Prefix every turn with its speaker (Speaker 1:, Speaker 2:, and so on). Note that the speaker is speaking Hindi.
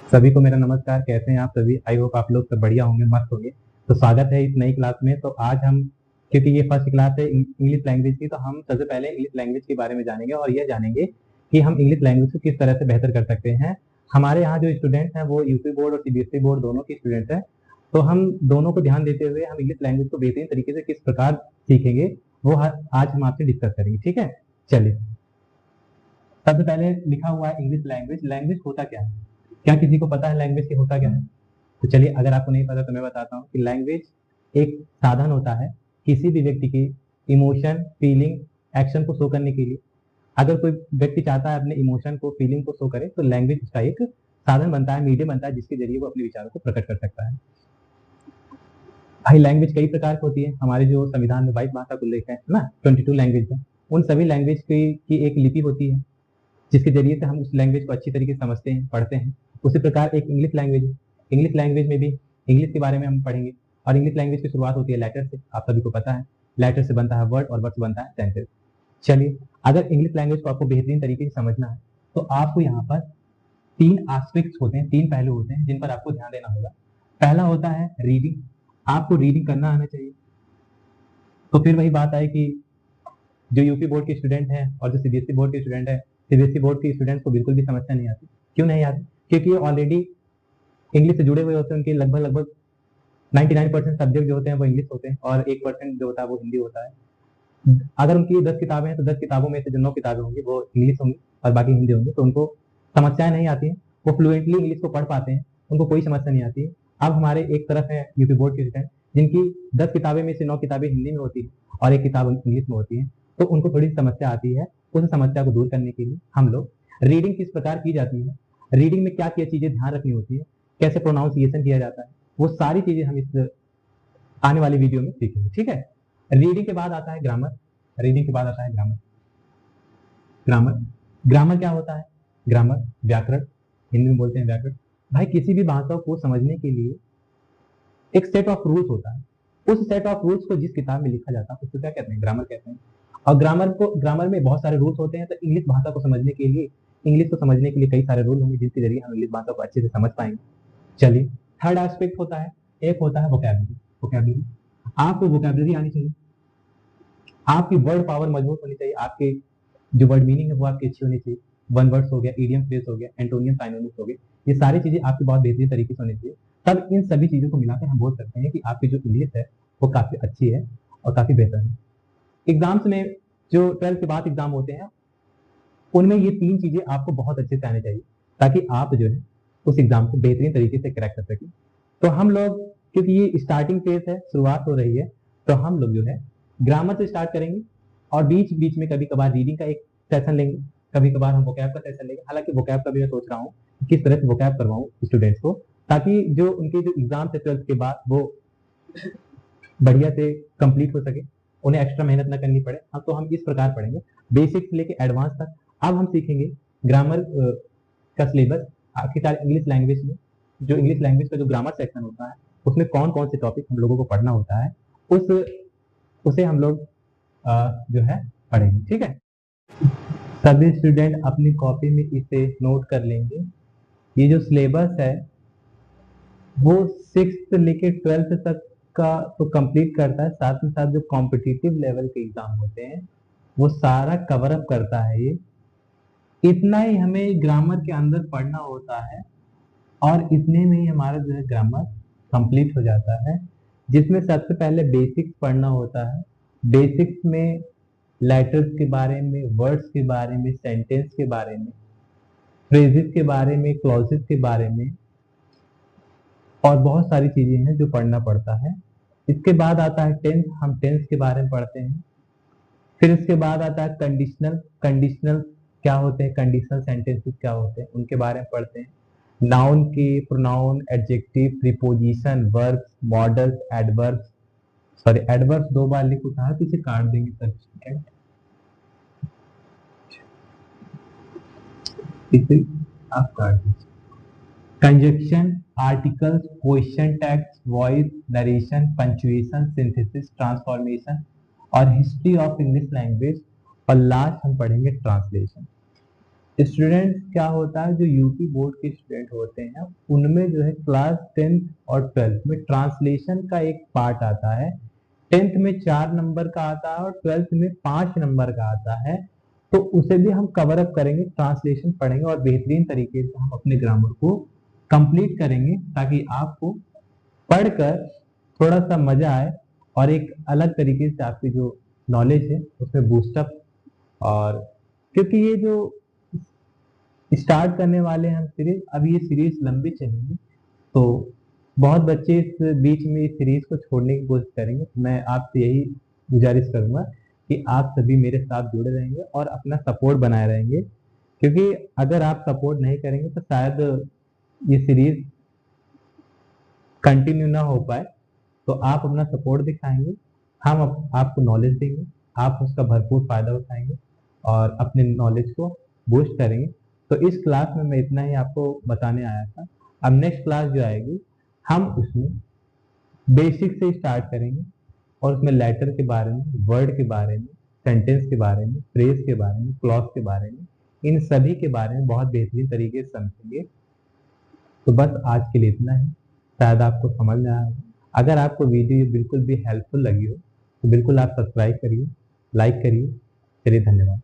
Speaker 1: सभी को मेरा नमस्कार। कैसे हैं आप सभी? आई होप आप लोग सब बढ़िया होंगे, मस्त होंगे। तो स्वागत है इस नई क्लास में। तो आज हम, क्योंकि ये फर्स्ट क्लास है इंग्लिश लैंग्वेज की, तो हम सबसे पहले इंग्लिश लैंग्वेज के बारे में जानेंगे और यह जानेंगे कि हम इंग्लिश लैंग्वेज को किस तरह से बेहतर कर सकते हैं। हमारे यहाँ जो स्टूडेंट्स हैं वो यूपी बोर्ड और सीबीएसई बोर्ड दोनों के स्टूडेंट्स हैं। तो हम दोनों को ध्यान देते हुए हम इंग्लिश लैंग्वेज को बेहतरीन तरीके से किस प्रकार सीखेंगे वो आज हम आपसे डिस्कस करेंगे। ठीक है, चलिए। सबसे पहले लिखा हुआ है इंग्लिश लैंग्वेज। लैंग्वेज होता क्या है? क्या किसी को पता है लैंग्वेज की होता क्या है? तो चलिए, अगर आपको नहीं पता तो मैं बताता हूँ कि लैंग्वेज एक साधन होता है किसी भी व्यक्ति की इमोशन, फीलिंग, एक्शन को शो करने के लिए। अगर कोई व्यक्ति चाहता है अपने इमोशन को, फीलिंग को शो करे, तो लैंग्वेज उसका एक साधन बनता है, मीडियम बनता है, जिसके जरिए वो अपने विचारों को प्रकट कर सकता है। भाई, लैंग्वेज कई प्रकार की होती है। हमारे जो संविधान में 22 भाषा को उल्लेख है ना, 22 लैंग्वेज है। उन सभी लैंग्वेज की एक लिपि होती है जिसके जरिए से हम उस लैंग्वेज को अच्छी तरीके से समझते हैं, पढ़ते हैं। उसी प्रकार एक इंग्लिश लैंग्वेज है। इंग्लिश लैंग्वेज में भी इंग्लिश के बारे में हम पढ़ेंगे। और इंग्लिश लैंग्वेज की शुरुआत होती है लेटर से, आप सभी को पता है। लेटर से बनता है वर्ड और वर्ड से बनता है सेंटेंस। चलिए, अगर इंग्लिश लैंग्वेज को आपको बेहतरीन तरीके से समझना है तो आपको यहाँ पर 3 एस्पेक्ट्स होते हैं, 3 पहलू होते हैं जिन पर आपको ध्यान देना होगा। पहला होता है रीडिंग। आपको रीडिंग करना आना चाहिए। तो फिर वही बात है कि जो यूपी बोर्ड के स्टूडेंट हैं और जो सीबीएसई बोर्ड के स्टूडेंट है, सीबीएसई बोर्ड के स्टूडेंट्स को बिल्कुल भी समस्या नहीं आती। क्यों नहीं आती? क्योंकि ऑलरेडी इंग्लिश से जुड़े हुए होते हैं। उनके लगभग लगभग 99% सब्जेक्ट जो होते हैं वो इंग्लिश होते हैं और 1% जो होता है वो हिंदी होता है। अगर उनकी 10 किताबें हैं तो 10 किताबों में से जो 9 किताबें होंगी वो इंग्लिश होंगी और बाकी हिंदी होंगी, तो उनको समस्याएं नहीं आती हैं। वो फ्लुएंटली इंग्लिश को पढ़ पाते हैं, उनको कोई समस्या नहीं आती है। अब हमारे एक तरफ है यूपी बोर्ड के स्टूडेंट जिनकी 10 किताबें में से 9 किताबें हिंदी में होती है और एक किताब इंग्लिश में होती है, तो उनको थोड़ी समस्या आती है। उस समस्या को दूर करने के लिए हम लोग रीडिंग किस प्रकार की जाती है, रीडिंग में क्या क्या चीजें ध्यान रखनी होती है, कैसे प्रोनाउंसिएशन किया जाता है, वो सारी चीजें हम इस आने वाली वीडियो में सीखेंगे। ठीक है। रीडिंग के बाद आता है ग्रामर। रीडिंग के बाद आता है ग्रामर। ग्रामर ग्रामर क्या होता है? ग्रामर व्याकरण, हिंदी में बोलते हैं व्याकरण। भाई, किसी भी भाषा को समझने के लिए एक सेट ऑफ रूल्स होता है। उस सेट ऑफ रूल्स को जिस किताब में लिखा जाता है उसको क्या कहते हैं? ग्रामर कहते हैं। और ग्रामर में बहुत सारे रूल्स होते हैं। तो इंग्लिश भाषा को समझने के लिए, इंग्लिश को समझने के लिए कई सारे रूल होंगे जिसके जरिए हम इंग्लिश भाषा को अच्छे से समझ पाएंगे। चलिए, थर्ड एस्पेक्ट होता है, एक होता है वोकैबुलरी। वोकैबुलरी, आपको वोकैबुलरी आनी चाहिए। आपकी वर्ड पावर मजबूत होनी चाहिए। आपके जो वर्ड मीनिंग है वो आपकी अच्छी होनी चाहिए। वन वर्ड्स हो गया, इडियम फ्रेज हो गया, एंटोनियम साइनोनिम्स हो गए, ये सारी चीजें आपकी बहुत बेहतरीन तरीके से होनी चाहिए। तब इन सभी चीजों को मिलाकर हम बोल सकते हैं कि आपकी जो इंग्लिश है वो काफी अच्छी है और काफी बेहतर है। एग्जाम्स में जो 12th के बाद एग्जाम होते हैं उनमें ये 3 चीजें आपको बहुत अच्छे से आनी चाहिए ताकि आप जो है उस एग्जाम को बेहतरीन तरीके से क्रैक कर सकें। तो हम लोग, क्योंकि ये स्टार्टिंग फेज है, शुरुआत हो रही है, तो हम लोग जो है ग्रामर से स्टार्ट करेंगे और बीच बीच में कभी कभार रीडिंग का एक सेशन लेंगे, कभी कभार हम वोकैब का सेशन लेंगे। हालांकि वोकैब का भी मैं सोच रहा हूँ किस तरह से वोकैब करवाऊं स्टूडेंट्स को, ताकि जो उनके जो एग्जाम है 12th के बाद वो बढ़िया से कंप्लीट हो सके, उन्हें एक्स्ट्रा मेहनत ना करनी पड़े। हम तो हम इस प्रकार पढ़ेंगे बेसिक से लेके एडवांस तक। अब हम सीखेंगे ग्रामर का सिलेबस। आखिरकार इंग्लिश लैंग्वेज में जो इंग्लिश लैंग्वेज का जो ग्रामर सेक्शन होता है उसमें कौन कौन से टॉपिक हम लोगों को पढ़ना होता है, उसे हम लोग जो है पढ़ेंगे। ठीक है। सभी स्टूडेंट अपनी कॉपी में इसे नोट कर लेंगे। ये जो सिलेबस है वो 6th से लेके 12th तक का तो कंप्लीट करता है, साथ ही साथ जो कॉम्पिटिटिव लेवल के एग्जाम होते हैं वो सारा कवर अप करता है। ये इतना ही हमें ग्रामर के अंदर पढ़ना होता है और इतने में ही हमारा जो है ग्रामर कंप्लीट हो जाता है, जिसमें सबसे पहले बेसिक्स पढ़ना होता है। बेसिक्स में लेटर्स के बारे में, वर्ड्स के बारे में, सेंटेंस के बारे में, फ्रेजेस के बारे में, क्लॉजेस के बारे में और बहुत सारी चीजें हैं जो पढ़ना पड़ता है। इसके बाद आता है टेंस। हम टेंस के बारे में पढ़ते हैं। फिर इसके बाद आता है कंडीशनल। कंडीशनल क्या होते हैं, कंडीशनल सेंटेंसेस क्या होते हैं, उनके बारे में पढ़ते हैं। नाउन के pronoun, adjective, preposition, verbs, models, adverbs. Sorry, adverbs 2 बार लिखो था तो इसे काट देंगे सर, इसे आप काट दीजिए। Conjunction, articles, question tags, voice, narration, punctuation, synthesis, transformation और हिस्ट्री ऑफ इंग्लिश लैंग्वेज। और लास्ट हम पढ़ेंगे ट्रांसलेशन। स्टूडेंट्स क्या होता है, जो यूपी बोर्ड के स्टूडेंट होते हैं उनमें जो है क्लास 10th और 12th में ट्रांसलेशन का एक पार्ट आता है। 10th में 4 नंबर का आता है और 12th में 5 नंबर का आता है। तो उसे भी हम कवर अप करेंगे, ट्रांसलेशन पढ़ेंगे और बेहतरीन तरीके से हम अपने ग्रामर को कंप्लीट करेंगे, ताकि आपको पढ़कर थोड़ा सा मजा आए और एक अलग तरीके से आपकी जो नॉलेज है उसमें बूस्टअप। और क्योंकि ये जो स्टार्ट करने वाले हैं हम सीरीज, अब ये सीरीज लंबी चलेगी, तो बहुत बच्चे इस बीच में इस सीरीज को छोड़ने की कोशिश करेंगे। मैं आपसे यही गुजारिश करूंगा कि आप सभी मेरे साथ जुड़े रहेंगे और अपना सपोर्ट बनाए रहेंगे, क्योंकि अगर आप सपोर्ट नहीं करेंगे तो शायद ये सीरीज कंटिन्यू ना हो पाए। तो आप अपना सपोर्ट दिखाएंगे, हम आपको नॉलेज देंगे, आप उसका भरपूर फायदा उठाएंगे और अपने नॉलेज को बूस्ट करेंगे। तो इस क्लास में मैं इतना ही आपको बताने आया था। अब नेक्स्ट क्लास जो आएगी हम उसमें बेसिक से स्टार्ट करेंगे और उसमें लेटर के बारे में, वर्ड के बारे में, सेंटेंस के बारे में, फ्रेज के बारे में, क्लॉज के बारे में, इन सभी के बारे में बहुत बेहतरीन तरीके से समझेंगे। तो बस आज के लिए इतना ही, शायद आपको समझ में आया होगा। अगर आपको वीडियो बिल्कुल भी हेल्पफुल लगी हो तो बिल्कुल आप सब्सक्राइब करिए, लाइक करिए। चलिए, धन्यवाद।